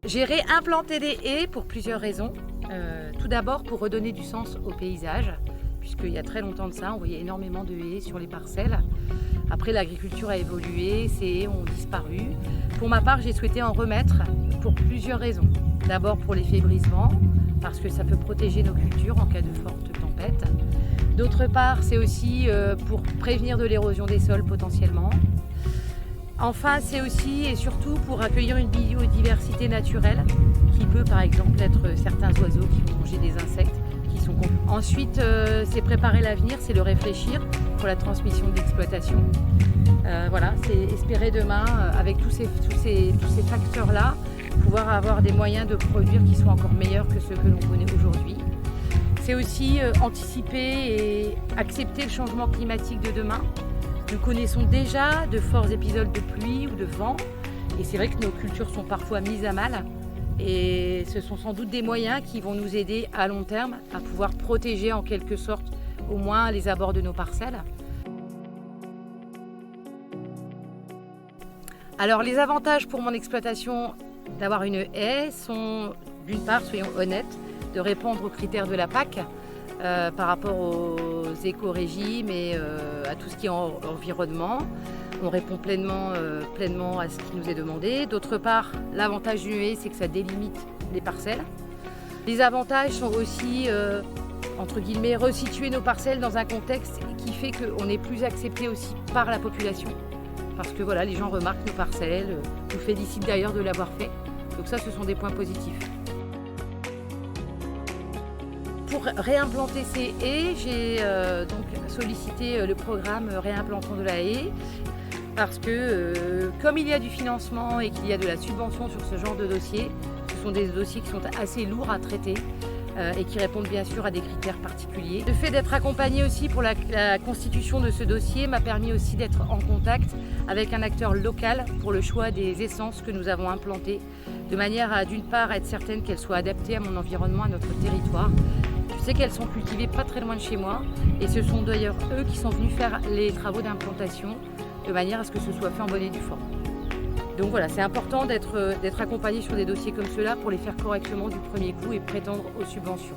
J'ai réimplanté des haies pour plusieurs raisons. Tout d'abord pour redonner du sens au paysage, puisqu'il y a très longtemps de ça, on voyait énormément de haies sur les parcelles. Après, l'agriculture a évolué, ces haies ont disparu. Pour ma part, j'ai souhaité en remettre pour plusieurs raisons. D'abord pour l'effet brise-vent, parce que ça peut protéger nos cultures en cas de forte tempête. D'autre part, c'est aussi pour prévenir de l'érosion des sols potentiellement. Enfin, c'est aussi et surtout pour accueillir une biodiversité naturelle qui peut par exemple être certains oiseaux qui vont manger des insectes qui sont confus. Ensuite, c'est préparer l'avenir, c'est le réfléchir pour la transmission de l'exploitation. Voilà, c'est espérer demain, avec tous ces facteurs-là, pouvoir avoir des moyens de produire qui soient encore meilleurs que ceux que l'on connaît aujourd'hui. C'est aussi anticiper et accepter le changement climatique de demain. Nous connaissons déjà de forts épisodes de pluie ou de vent et c'est vrai que nos cultures sont parfois mises à mal et ce sont sans doute des moyens qui vont nous aider à long terme à pouvoir protéger en quelque sorte au moins les abords de nos parcelles. Alors les avantages pour mon exploitation d'avoir une haie sont d'une part, soyons honnêtes, de répondre aux critères de la PAC par rapport aux éco-régimes et à tout ce qui est environnement. On répond pleinement à ce qui nous est demandé. D'autre part, l'avantage d'une haie, c'est que ça délimite les parcelles. Les avantages sont aussi, entre guillemets, resituer nos parcelles dans un contexte qui fait qu'on est plus accepté aussi par la population. Parce que voilà, les gens remarquent nos parcelles, nous félicitent d'ailleurs de l'avoir fait. Donc ça, ce sont des points positifs. Pour réimplanter ces haies, j'ai donc sollicité le programme Réimplantons de la haie parce que comme il y a du financement et qu'il y a de la subvention sur ce genre de dossier, ce sont des dossiers qui sont assez lourds à traiter et qui répondent bien sûr à des critères particuliers. Le fait d'être accompagné aussi pour la constitution de ce dossier m'a permis aussi d'être en contact avec un acteur local pour le choix des essences que nous avons implantées, de manière à d'une part être certaine qu'elles soient adaptées à mon environnement, à notre territoire. Je sais qu'elles sont cultivées pas très loin de chez moi et ce sont d'ailleurs eux qui sont venus faire les travaux d'implantation de manière à ce que ce soit fait en bonne et due forme. Donc voilà, c'est important d'être accompagné sur des dossiers comme ceux-là pour les faire correctement du premier coup et prétendre aux subventions.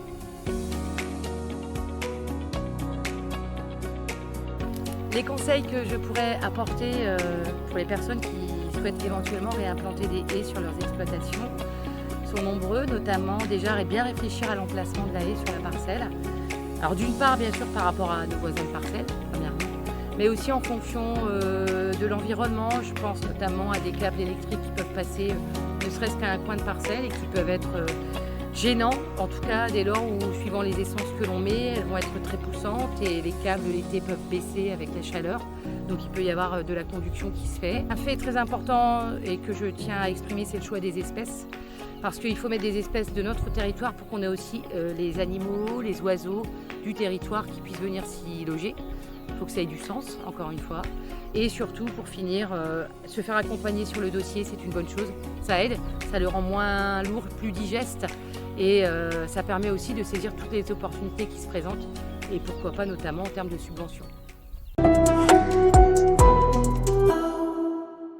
Les conseils que je pourrais apporter pour les personnes qui souhaitent éventuellement réimplanter des haies sur leurs exploitations sont nombreux, notamment déjà bien réfléchir à l'emplacement de la haie sur la parcelle. Alors d'une part, bien sûr, par rapport à nos voisins de parcelle, premièrement, mais aussi en fonction de l'environnement. Je pense notamment à des câbles électriques qui peuvent passer ne serait-ce qu'à un coin de parcelle et qui peuvent être gênants, en tout cas dès lors où, suivant les essences que l'on met, elles vont être très poussantes et les câbles l'été peuvent baisser avec la chaleur. Donc il peut y avoir de la conduction qui se fait. Un fait très important et que je tiens à exprimer, c'est le choix des espèces. Parce qu'il faut mettre des espèces de notre territoire pour qu'on ait aussi les animaux, les oiseaux du territoire qui puissent venir s'y loger. Il faut que ça ait du sens, encore une fois. Et surtout, pour finir, se faire accompagner sur le dossier, c'est une bonne chose. Ça aide, ça le rend moins lourd, plus digeste. Et ça permet aussi de saisir toutes les opportunités qui se présentent. Et pourquoi pas notamment en termes de subventions.